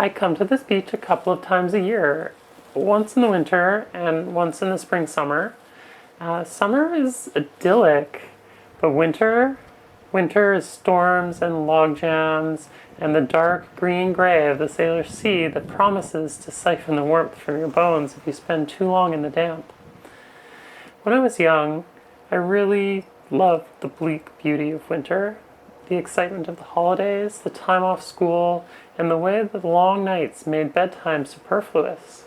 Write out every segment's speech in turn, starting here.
I come to this beach a couple of times a year, once in the winter and once in the spring summer. Summer is idyllic, but winter is storms and log jams and the dark green-gray of the Sailor Sea that promises to siphon the warmth from your bones if you spend too long in the damp. When I was young, I really loved the bleak beauty of winter, the excitement of the holidays, the time off school, and the way that the long nights made bedtime superfluous.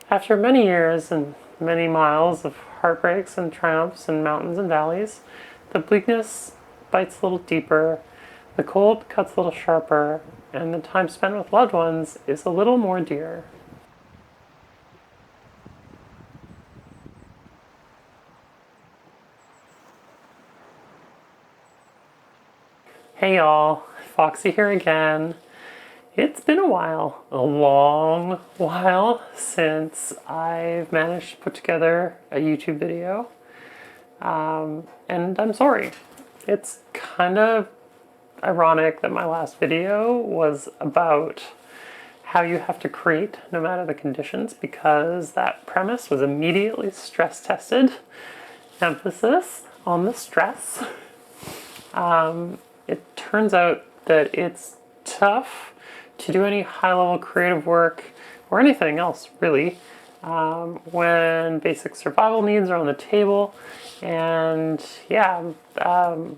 After many years and many miles of heartbreaks and triumphs and mountains and valleys, the bleakness bites a little deeper, the cold cuts a little sharper, and the time spent with loved ones is a little more dear. Hey y'all, Foxy here again. It's been a while, a long while, since I've managed to put together a YouTube video. And I'm sorry. It's kind of ironic that my last video was about how you have to create no matter the conditions, because that premise was immediately stress tested. Emphasis on the stress. It turns out that it's tough to do any high-level creative work or anything else really when basic survival needs are on the table. And yeah,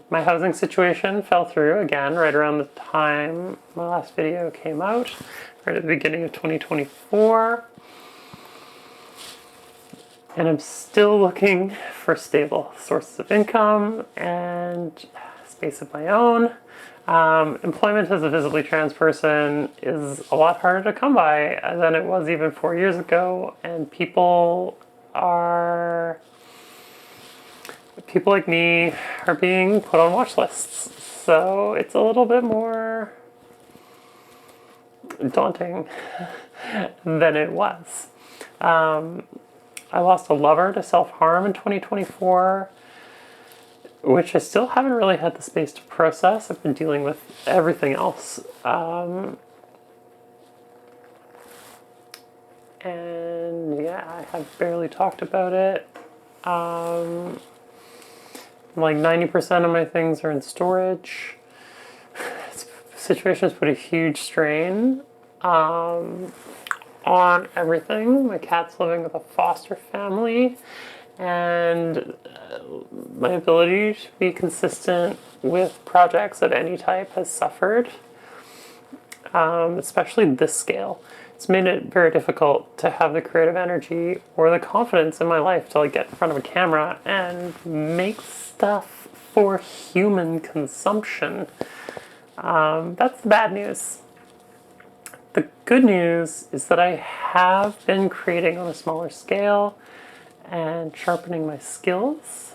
my housing situation fell through again right around the time my last video came out, right at the beginning of 2024. And I'm still looking for stable sources of income and space of my own. Employment as a visibly trans person is a lot harder to come by than it was even 4 years ago, and people like me are being put on watch lists. So it's a little bit more daunting than it was. I lost a lover to self-harm in 2024, which I still haven't really had the space to process. I've been dealing with everything else. And yeah, I have barely talked about it. Like 90% of my things are in storage. The situation has put a huge strain on everything. My cat's living with a foster family, and my ability to be consistent with projects of any type has suffered, especially this scale. It's made it very difficult to have the creative energy or the confidence in my life to get in front of a camera and make stuff for human consumption. That's the bad news. The good news is that I have been creating on a smaller scale and sharpening my skills.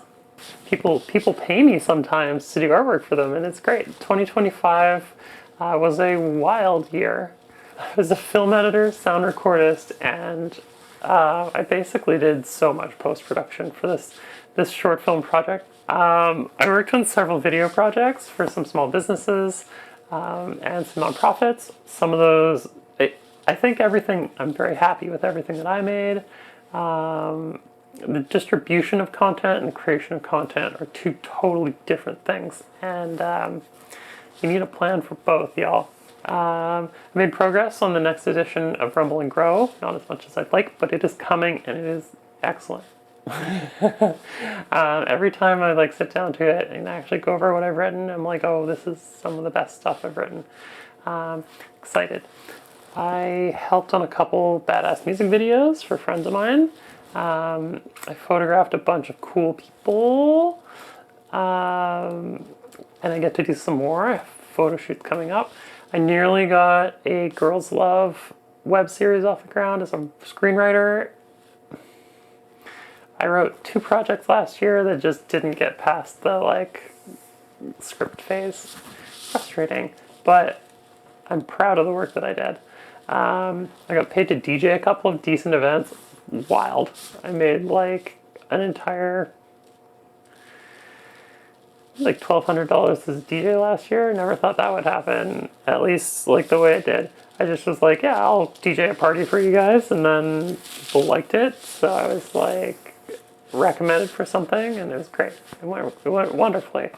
People pay me sometimes to do artwork for them, and it's great. 2025 was a wild year. I was a film editor, sound recordist, and I basically did so much post-production for this short film project. I worked on several video projects for some small businesses and some nonprofits. Some of those, I think I'm very happy with everything that I made. The distribution of content and the creation of content are two totally different things, and you need a plan for both, y'all. I made progress on the next edition of Rumble and Grow, not as much as I'd like, but it is coming and it is excellent. Every time I sit down to it and actually go over what I've written, I'm like, oh, this is some of the best stuff I've written. Excited. I helped on a couple badass music videos for friends of mine. I photographed a bunch of cool people, and I get to do some more. I have photo shoots coming up. I nearly got a Girls Love web series off the ground as a screenwriter. I wrote 2 projects last year that just didn't get past the script phase. Frustrating, but I'm proud of the work that I did. I got paid to DJ a couple of decent events. Wild. I made an entire like $1,200 as a DJ last year. Never thought that would happen, at least like the way it did. I just was like, yeah, I'll DJ a party for you guys, and then people liked it, so I was like recommended for something, and it was great. It went wonderfully.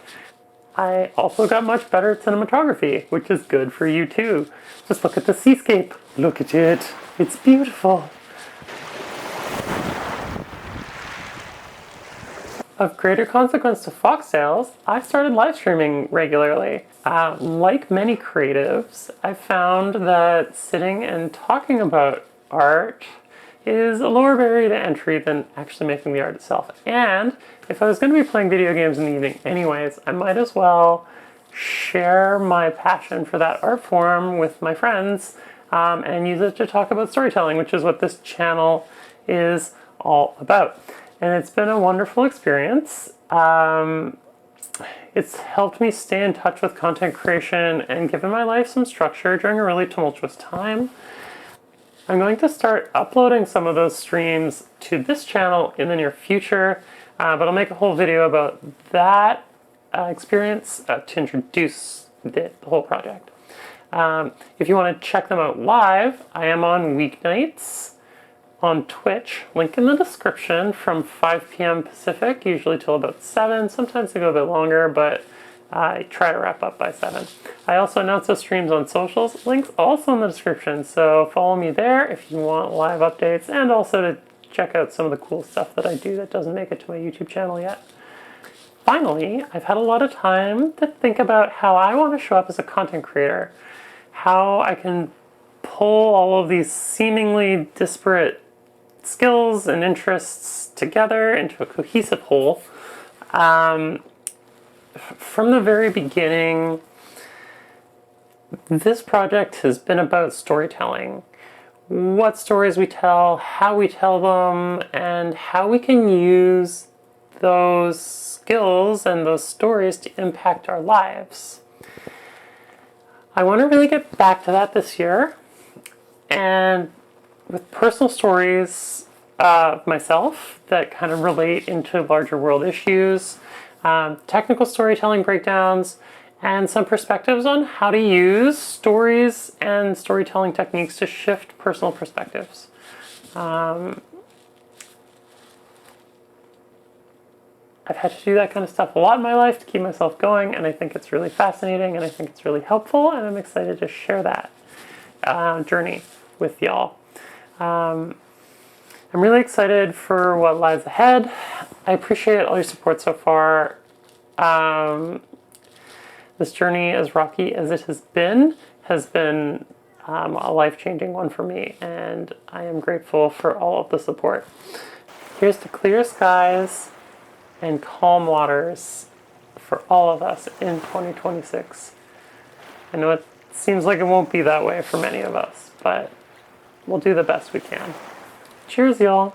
I also got much better at cinematography, which is good for you too. Just look at the seascape. Look at it. It's beautiful. Of greater consequence to Fox sales, I started live streaming regularly. Like many creatives, I found that sitting and talking about art is a lower barrier to entry than actually making the art itself. And if I was going to be playing video games in the evening anyways, I might as well share my passion for that art form with my friends and use it to talk about storytelling, which is what this channel is all about. And it's been a wonderful experience. It's helped me stay in touch with content creation and given my life some structure during a really tumultuous time. I'm going to start uploading some of those streams to this channel in the near future, but I'll make a whole video about that experience to introduce the whole project. If you want to check them out live, I am on weeknights on Twitch, link in the description, from 5 p.m. Pacific, usually till about 7. Sometimes they go a bit longer, but I try to wrap up by 7. I also announce those streams on socials, links also in the description, so follow me there if you want live updates, and also to check out some of the cool stuff that I do that doesn't make it to my YouTube channel yet. Finally, I've had a lot of time to think about how I want to show up as a content creator, how I can pull all of these seemingly disparate skills and interests together into a cohesive whole. From the very beginning, this project has been about storytelling. What stories we tell, how we tell them, and how we can use those skills and those stories to impact our lives. I want to really get back to that this year, and with personal stories of myself that kind of relate into larger world issues, technical storytelling breakdowns, and some perspectives on how to use stories and storytelling techniques to shift personal perspectives. I've had to do that kind of stuff a lot in my life to keep myself going, and I think it's really fascinating, and I think it's really helpful, and I'm excited to share that journey with y'all. I'm really excited for what lies ahead. I appreciate all your support so far. This journey, as rocky as it has been a life-changing one for me, and I am grateful for all of the support. Here's to clear skies and calm waters for all of us in 2026. I know it seems like it won't be that way for many of us, but we'll do the best we can. Cheers, y'all.